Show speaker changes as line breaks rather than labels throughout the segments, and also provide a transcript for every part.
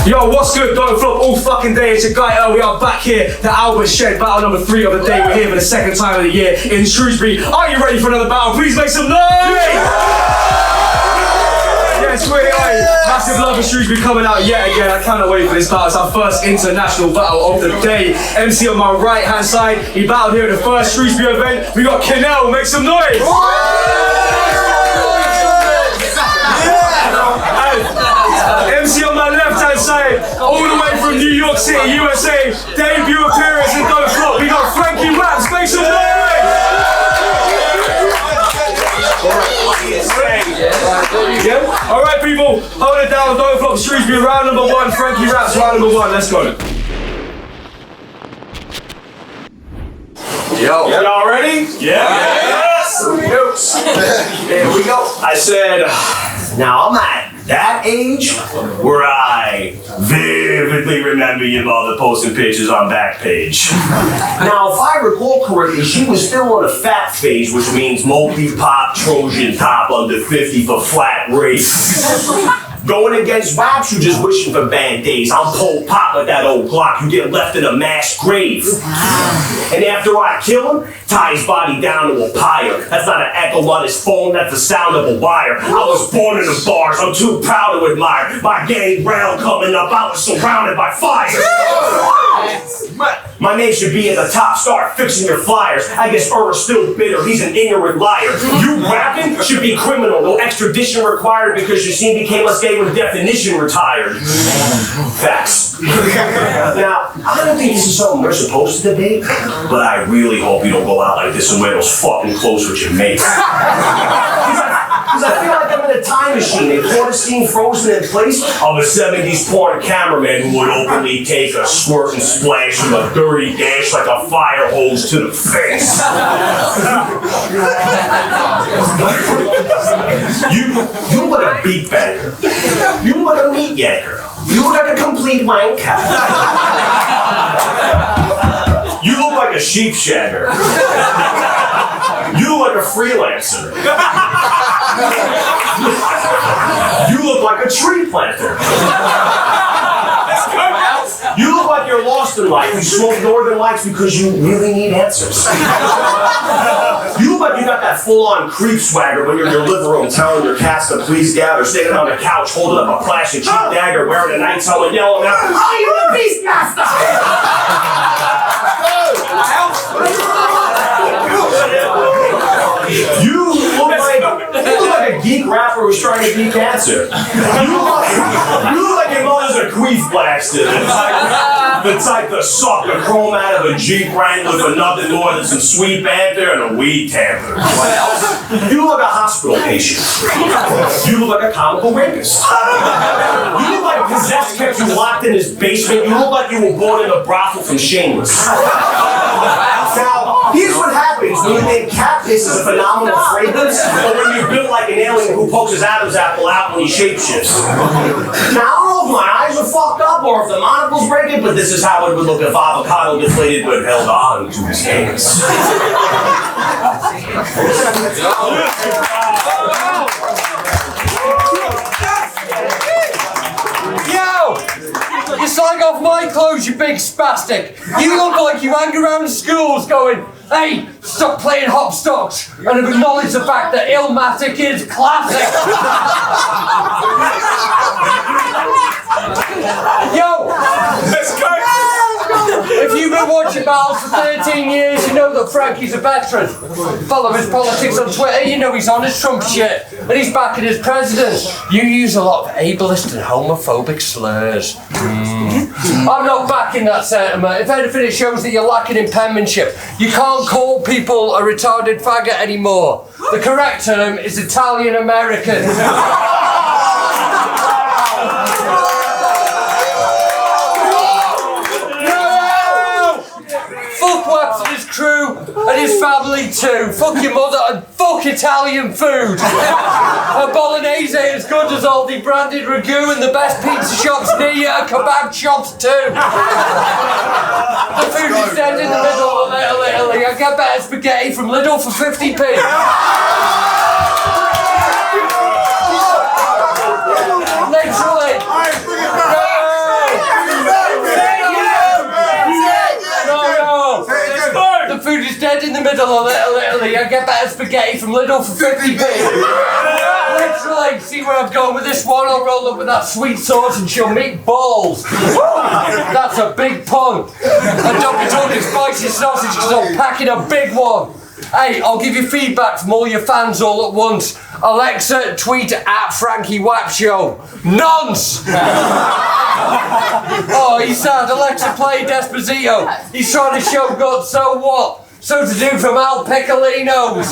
Yo, what's good? Don't flop all fucking day. It's your guy Earl. We are back here. The Albert Shed battle number 3 of the day. We're here for the second time of the year in Shrewsbury. Are you ready for another battle? Please make some noise! Yes, we're here. Massive love for Shrewsbury coming out yet again. I cannot wait for this battle. It's our first international battle of the day. MC on my right hand side. He battled here at the first Shrewsbury event. We got KINELL. Make some noise! MC on my left hand side, all the way from New York City, USA, debut appearance in Don't Flop. We got FRANKIE WAPPS, make some noise! Yeah? Alright people, hold it down, Don't Flop Shrewsbury, round number 1, FRANKIE WAPPS, round number 1, let's go. Yo. Y'all ready? Yeah. Yes. Here we go. I said, now I'm at that age where I vividly remember your mother posting pictures on Backpage. Now, if I recall correctly, she was still on a fat phase, which means multi-pop Trojan top under 50 for flat rate. Going against WAPPS, you just wishing for bad days. I'm Pol Pot with that old Glock. You get left in a mass grave. And after I kill him, tie his body down to a pyre. That's not an echo on his phone, that's the sound of a wire. I was born in the bars, I'm too proud to admire. My gang round coming up, I was surrounded by fire. My name should be at the top, start fixing your flyers. I guess Earl's still bitter, he's an ignorant liar. You rapping should be criminal, no extradition required because your scene became a stay with definition retired. Facts. Now, I don't think this is something we're supposed to debate, but I really hope you don't go out like this and wear those fucking clothes with your mates. Because I feel like I'm in a time machine. They caught a scene frozen in place of a 70s porn cameraman who would openly take a squirt and splash from a dirty dash like a fire hose to the face. You look like a beat banger. You look like a meat yanker. You look like a complete wanker. You look like a sheep shagger. You look like a freelancer. You look like a tree planter. You look like you're lost in life. You smoke Northern Lights because you really need answers. You look like you got that full-on creep swagger when you're in your living room telling your cats to please gather, sitting on the couch holding up a plastic cheap dagger, wearing a night's helmet, yelling out, "Oh, you the Beastmaster!" You look like a geek rapper who's trying to geek answer. You look like your mother's a queef blasted. The type to suck the chrome out of a Jeep Wrangler for nothing more than some sweet banter and a weed tamper. You look like a hospital patient. You look like a comical rapist. You look like Possessed kept you locked in his basement. You look like you were born in a brothel from Shameless. Now, here's what happens when you think cat piss is a phenomenal fragrance, or when you're built like an alien who pokes his Adam's apple out when he shapeshifts. Now, I don't know if my eyes are fucked up or if the monocle's breaking, but this is how it would look if avocado deflated but held on to his hands.
You slag off my clothes, you big spastic. You look like you hang around schools going, "Hey, stop playing hopstocks," and acknowledge the fact that Illmatic is classic. Yo!
Let's go!
If you've been watching battles for 13 years, you know that Frankie's a veteran. Follow his politics on Twitter, you know he's on his Trump shit. And he's backing his president. You use a lot of ableist and homophobic slurs. I'm not backing that sentiment. If anything, it shows that you're lacking in penmanship. You can't call people a retarded faggot anymore. The correct term is Italian-American. Fuck WAPPS and his crew and his family too. Fuck your mother and fuck Italian food. A bolognese as good as Aldi branded ragu and the best pizza shops near you and kebab shops too. The food is dead in the middle of Little Italy. I get better spaghetti from Lidl for 50p. Literally. middle of Little Italy, I get better spaghetti from Lidl for 50p. Literally, see where I'm going with this one? I'll roll up with that sweet sauce and she'll make balls. That's a big pun. And don't be talking spicy sausage because I'm packing a big one. Hey, I'll give you feedback from all your fans all at once. Alexa, tweet at Frankie WAPPS Show. Nonce! Oh, he's sad. Alexa, play Despacito. He's trying to show God, so what? So to do from Al Piccolino's.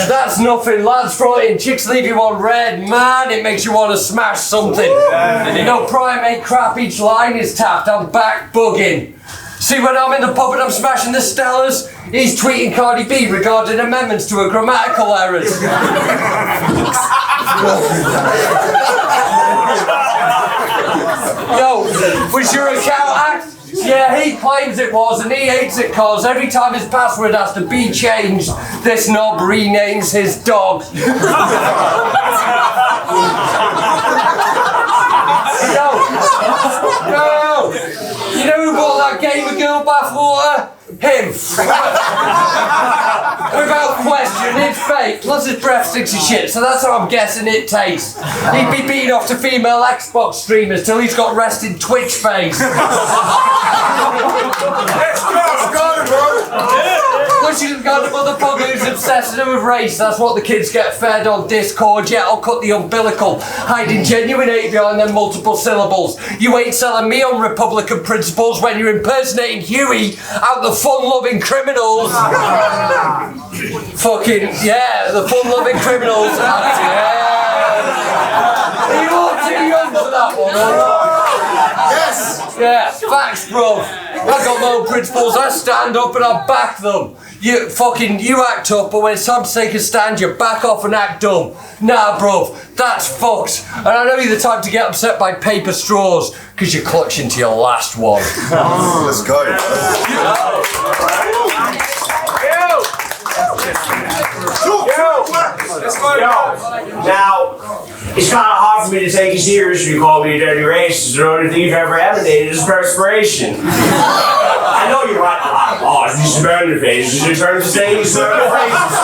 That's nothing, lads. Frightened chicks leave you on red. Man, it makes you want to smash something. No primate crap, each line is tapped. I'm back bugging. See, when I'm in the pub and I'm smashing the Stellas, he's tweeting Cardi B regarding amendments to her grammatical errors. Yo, was your account hacked? Yeah, he claims it was, and he hates it cause every time his password has to be changed, this knob renames his dog. No. You know who bought that Gamer Girl bathwater? Him. Without question, it's fake. Plus his breath stinks of shit, so that's how I'm guessing it tastes. He'd be beating off to female Xbox streamers till he's got rested Twitch face. Plus she's got a motherfucker who's obsessed with race. That's what the kids get fed on Discord. Yeah, I'll cut the umbilical, hiding genuine hate behind them multiple syllables. You ain't selling me on Republican principles when you're impersonating Huey out the fun-loving criminals. Fucking, yeah, the fun-loving criminals. Yeah. You all too young for that one, yes! Yeah, facts, bro. I got my own principles, I stand up and I back them. You act up, but when it's time to take a stand, you back off and act dumb. Nah, bruv, that's fucked. And I know you're the type to get upset by paper straws, because you're clutching to your last one.
Let's go.
Now, it's kind of hard for me to take you serious when you call me a dirty racist. The only thing you've ever emanated is perspiration. I know you write a lot of laws, you should burn your faces, you should turn to say you slur your phrases.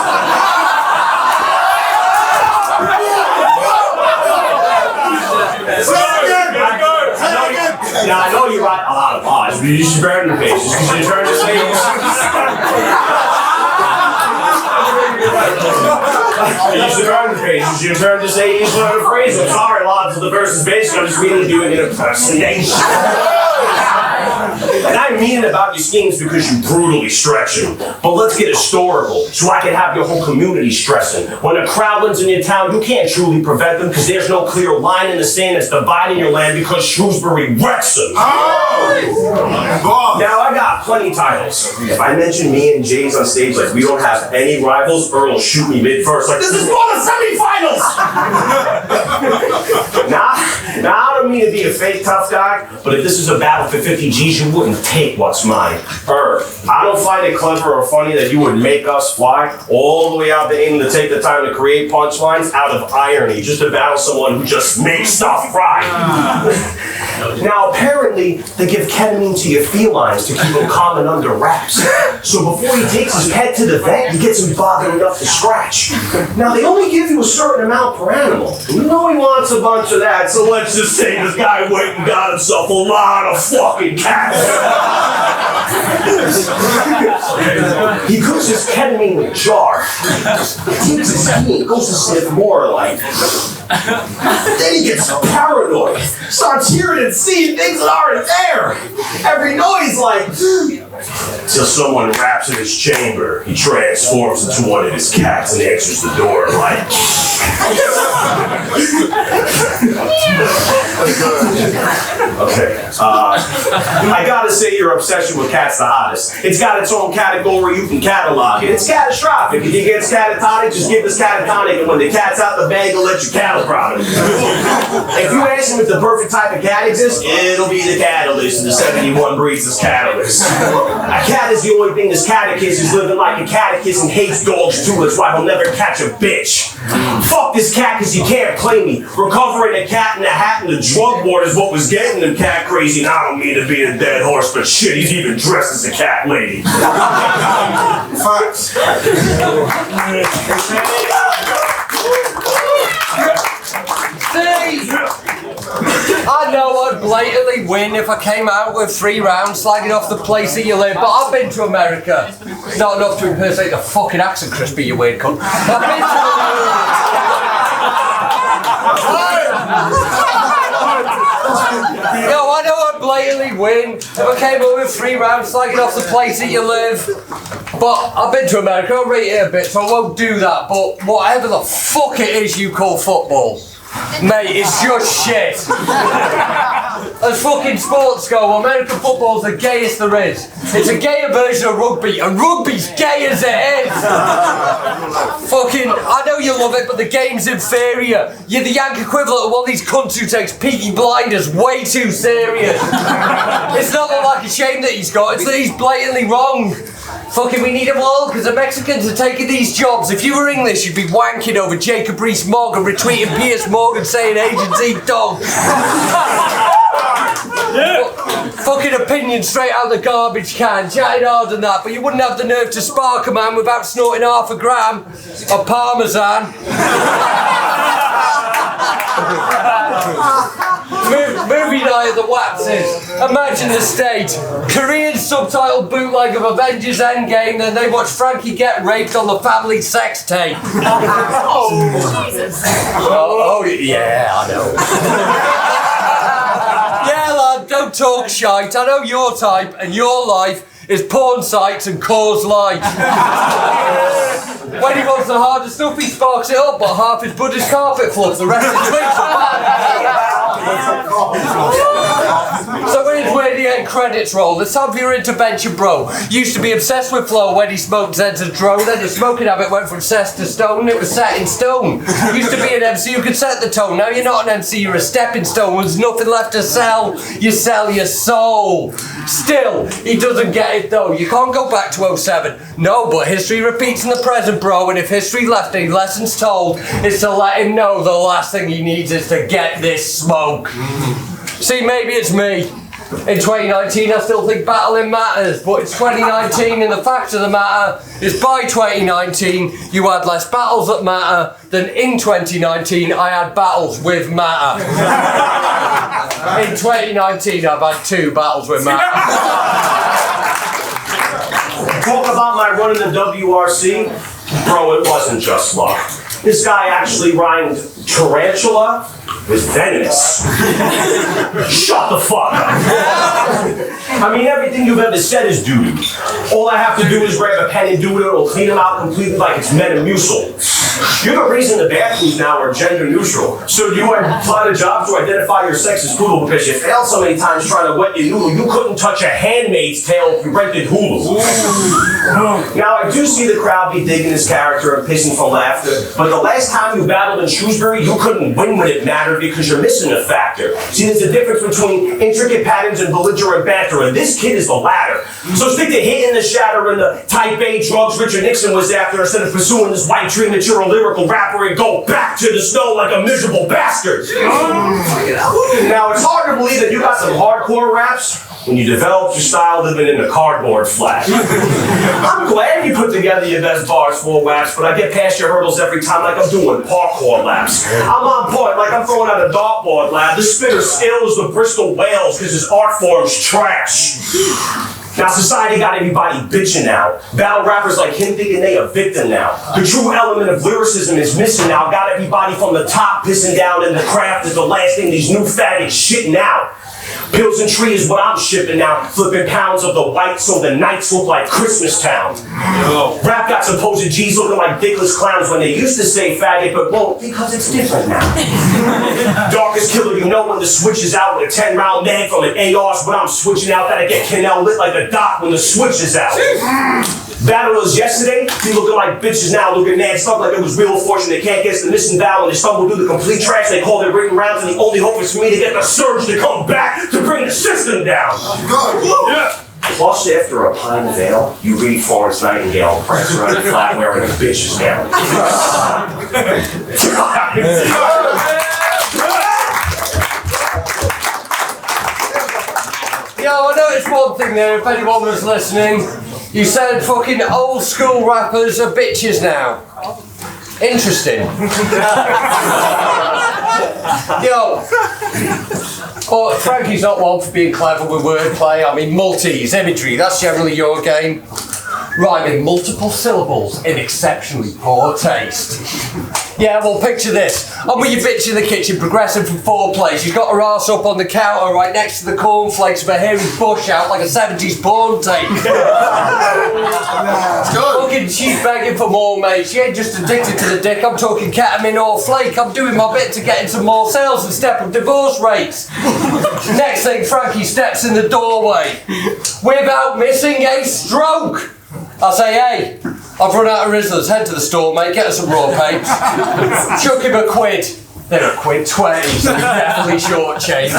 Now, I know you write a lot of laws, but you should burn your faces because you turn to say you should burn your faces, you turn to say you slur your phrases. I'm sorry, lots of the verse is basically I'm just really doing an impersonation. And I mean it about your schemes because you brutally stretch them. But let's get historical, so I can have your whole community stressing. When a crowd lands in your town, you can't truly prevent them because there's no clear line in the sand that's dividing your land because Shrewsbury wrecks them. Now, I got plenty titles. If I mention me and James on stage like we don't have any rivals, Earl will shoot me mid-verse like, this is for the semifinals! Now, I don't mean to be a fake tough guy, but if this is a battle for 50 G's, you wouldn't take what's mine. I don't find it clever or funny that you would make us fly all the way out to England to take the time to create punchlines out of irony just to battle someone who just makes stuff right. Now, apparently, they give ketamine to your felines to keep them calm and under wraps. So before he takes his pet to the vet, he gets him bothered enough to scratch. Now, they only give you a certain amount per animal. You know he wants a bunch of that, so let's just say this guy went and got himself a lot of fucking cats. He puts his ketamine in a jar. He takes his key and goes to sniff more like. Then he gets paranoid, starts hearing and seeing things that aren't there. Every noise like. Till someone raps in his chamber, he transforms into one of his cats and answers the door like. Okay. I gotta say your obsession with cats the hottest. It's got its own category, you can catalog it. It's catastrophic. If he gets catatonic, just give this catatonic, and when the cat's out the bag, he'll let you cattle prod him. If you ask him if the perfect type of cat exists, it'll be the catalyst, and the 71 breeds is catalyst. A cat is the only thing this catechist is living like a catechist and hates dogs too. That's why he'll never catch a bitch. Fuck this cat because he can't claim me. Recovering a cat in a hat in the drug ward is what was getting him cat crazy. And I don't mean to be a dead horse, but shit, he's even dressed as a cat lady.
Facts.
See? I know I'd blatantly win if I came out with 3 rounds slagging off the place that you live, but I've been to America. Not enough to impersonate the fucking accent, Crispy, you weird cunt. I've been to Yo, I know I'd blatantly win if I came out with 3 rounds slagging off the place that you live. But I've been to America, I'll rate it a bit, so I won't do that. But whatever the fuck it is you call football, mate, it's just shit. As fucking sports go, American football's the gayest there is. It's a gayer version of rugby, and rugby's gay as it is. Fucking, I know you love it, but the game's inferior. You're the Yank equivalent of one of these cunts who takes Peaky Blinders way too serious. It's not like a shame that he's got, it's that he's blatantly wrong. Fucking, we need them all because the Mexicans are taking these jobs. If you were English, you'd be wanking over Jacob Rees-Mogg and retweeting Piers Morgan saying Asians eat dogs. Fucking opinion straight out the garbage can, chatting hard and that, but you wouldn't have the nerve to spark a man without snorting half a gram of Parmesan. Movie night at the WAPPS. Imagine the state. Korean subtitled bootleg of Avengers Endgame, then they watch Frankie get raped on the family sex tape. Oh, yeah, I know. Yeah, lad, don't talk shite. I know your type, and your life is porn sites and Coors Light. When he wants the harder stuff, he sparks it up, but half his buddy's carpet floods, the rest is twigs. So when it's where the end credits roll, it's time for your intervention, bro. Used to be obsessed with flow when he smoked Zeds and Dro, then the smoking habit went from cess to stone, it was set in stone. Used to be an MC who could set the tone, now you're not an MC, you're a stepping stone. There's nothing left to sell, you sell your soul. Still, he doesn't get it though, you can't go back to 07. No, but history repeats in the present, bro, and if history left any lessons told, it's to let him know the last thing he needs is to get this smoke. See, maybe it's me. In 2019, I still think battling matters, but it's 2019 and the fact of the matter is by 2019, you had less battles that matter than in 2019, I had battles with matter. In 2019, I've had 2 battles with matter.
Talk about my run in the WRC? Bro, it wasn't just luck. This guy actually rhymed tarantula with venomous. Shut the fuck up. I mean, everything you've ever said is doo-doo. All I have to do is grab a pen and do it, it'll clean them out completely like it's Metamucil. You're the reason the bathrooms now are gender neutral. So you apply to jobs to identify your sex as poodle because you failed so many times trying to wet your noodle, you couldn't touch a handmaid's tale if you rented Hulu. Now, I do see the crowd be digging his character and pissing for laughter, but the last time you battled in Shrewsbury, you couldn't win when it mattered because you're missing a factor. See, there's a difference between intricate patterns and belligerent banter, and this kid is the latter. So stick to hitting the shatter and the type A drugs Richard Nixon was after instead of pursuing this white dream that you're a lyrical rapper and go back to the snow like a miserable bastard. Now, it's hard to believe that you got some hardcore raps when you developed your style living in a cardboard flat. I'm glad you put together your best bars for WAPPS, but I get past your hurdles every time like I'm doing parkour laps. I'm on point like I'm throwing out a dartboard lab. This spitter skills the Bristol Whales because his art form's trash. Now society got everybody bitching now. Battle rappers like him thinking they a victim now. The true element of lyricism is missing now. Got everybody from the top pissing down and the craft is the last thing these new faggots shitting out. Pills and Tree is what I'm shipping now. Flipping pounds of the white so the nights look like Christmas Town. Rap got supposed G's looking like dickless clowns when they used to say faggot, but won't because it's different now. Darkest killer, you know when the switch is out with a 10-round mag from an AR's when I'm switching out that I get KINELL lit like a doc when the switch is out. Battlers yesterday, be looking like bitches now, looking mad stuff like it was Wheel of Fortune. They can't guess the missing vowel and they stumble through the complete trash. They call their written rounds and the only hope is for me to get the surge to come back to bring the system down.
Good.
Yeah. Plus, after a pint of ale, you read Florence Nightingale prance around the flat wearing a bitch's gown.
Yo, I noticed one thing there, if anyone was listening. You said fucking old school rappers are bitches now. Interesting. Yo. But Frankie's not one for being clever with wordplay. I mean, multis, imagery, that's generally your game. Rhyming multiple syllables in exceptionally poor taste. Yeah, well, picture this. I'm with your bitch in the kitchen, progressing from foreplay. She's got her arse up on the counter right next to the cornflakes with her hairy bush out like a 70s porn tape. Fucking, she's begging for more, mate. She ain't just addicted to the dick. I'm talking ketamine or flake. I'm doing my bit to get into more sales and step up divorce rates. Next thing, Frankie steps in the doorway without missing a stroke. I say, hey, I've run out of Rizzlers. Head to the store, mate. Get us some raw papes. Chuck him a quid. They're a quid 20, so he's definitely shortchanged.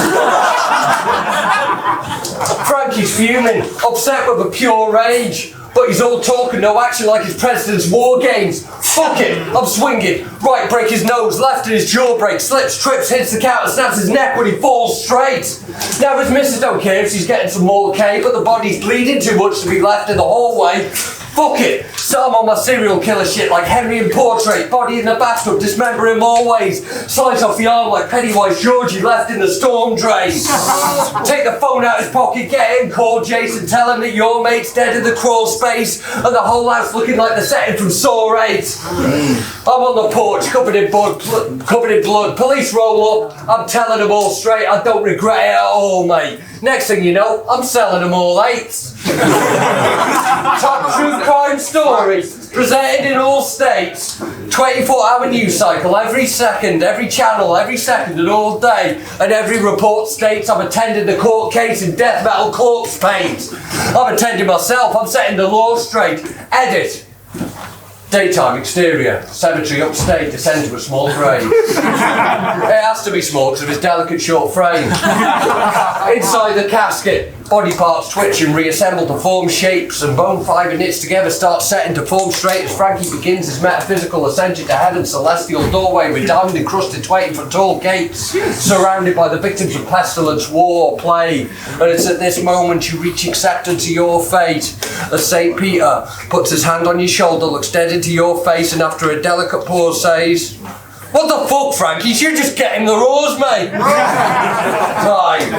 Frankie's fuming, upset with a pure rage. But he's all talk and no action like his president's war games. Fuck it, I'm swinging. Right, break his nose, left and his jaw breaks. Slips, trips, hits the counter, snaps his neck when he falls straight. Now his missus don't care if she's getting some more cake, but the body's bleeding too much to be left in the hallway. Fuck it, so I'm on my serial killer shit like Henry in Portrait. Body in the bathtub, dismember him always. Slice off the arm like Pennywise Georgie left in the storm drain. Take the phone out his pocket, get in, call Jason, tell him that your mate's dead in the crawl space and the whole house looking like the setting from Saw 8. I'm on the porch, covered in blood. Police roll up, I'm telling them all straight, I don't regret it at all, mate. Next thing you know, I'm selling them all 8s. Top true crime stories, presented in all states. 24-hour news cycle, every second, every channel, every second and all day. And every report states I'm attending the court case in death metal corpse paint. I'm attending myself, I'm setting the law straight. Edit. Daytime exterior, cemetery upstate, descend to a small grave. It has to be small because of his delicate short frame. Inside the casket, body parts twitch and reassemble to form shapes, and bone fibre knits together start setting to form straight as Frankie begins his metaphysical ascension to heaven's celestial doorway with diamond encrusted 20-foot tall gates, surrounded by the victims of pestilence, war, plague. And it's at this moment you reach acceptance of your fate, as St. Peter puts his hand on your shoulder, looks dead into your face, and after a delicate pause says, "What the fuck, Frankie? You're just getting the rose, mate." Time.